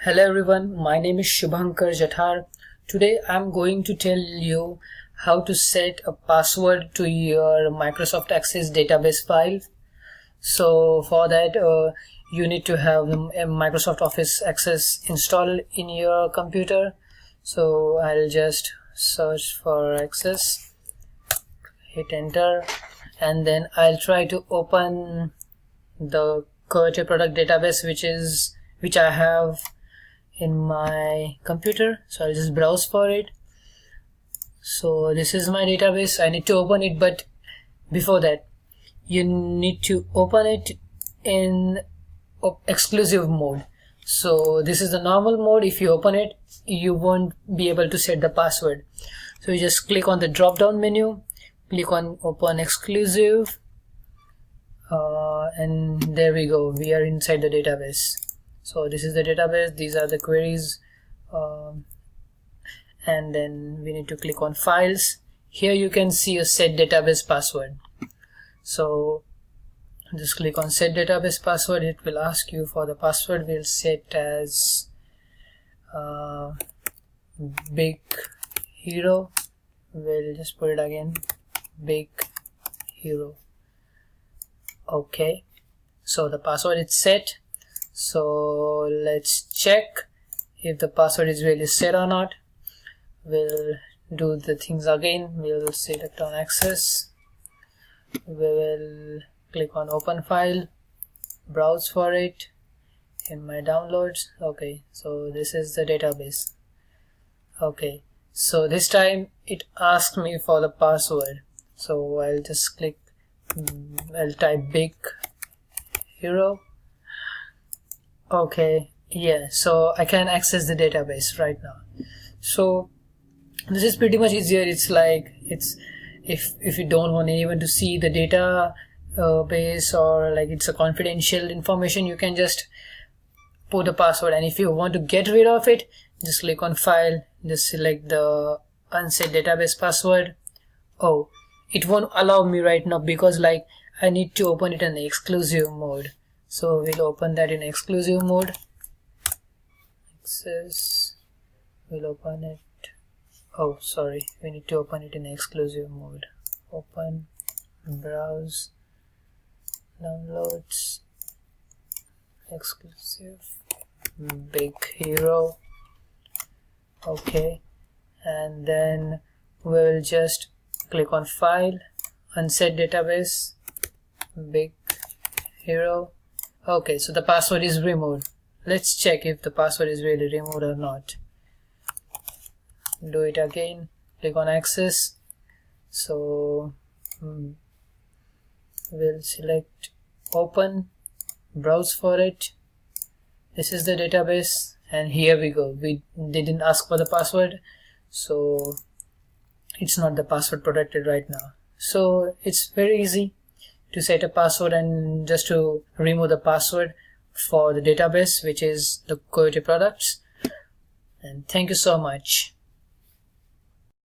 Hello everyone, my name is Shubhankar Jathar. Today I'm going to tell you how to set a password to your Microsoft Access database file. So for that you need to have a Microsoft Office Access installed in your computer. So I'll just search for Access, hit enter, and then I'll try to open the Coyote Product Database which I have in my computer. So I'll just browse for it. So this is my database. I need to open it, but before that you need to open it in exclusive mode. So this is the normal mode. If you open it, you won't be able to set the password. So you just click on the drop down menu, click on open exclusive, and there we go, we are inside the database. So this is the database, these are the queries, and then we need to click on files. Here you can see a set database password. So just click on set database password. It will ask you for the password. We'll set as big hero. We'll just put it again, big hero. Okay, so the password is set. So let's check if the password is really set or not. We'll do the things again. We'll select on access. We will click on open file, browse for it in my downloads. Okay, so this is the database. Okay, so this time it asked me for the password. So I'll just click, I'll type big hero. Okay, yeah, so I can access the database right now. So this is pretty much easier. It's like, if you don't want anyone to see the database, or like it's a confidential information, you can just put a password. And if you want to get rid of it, just click on file, just select the unset database password. Oh, it won't allow me right now because like I need to open it in the exclusive mode. So we'll open that in exclusive mode. Access, we'll open it. Oh, sorry, we need to open it in exclusive mode. Open, browse, downloads, exclusive, big hero. Okay, and then we'll just click on file, unset database, big hero. Okay, so the password is removed. Let's check if the password is really removed or not. Do it again, click on access. So we'll select open, browse for it. This is the database, and here we go. They didn't ask for the password, so it's not the password protected right now. So it's very easy to set a password and just to remove the password for the database, which is the Coyote products. And thank you so much.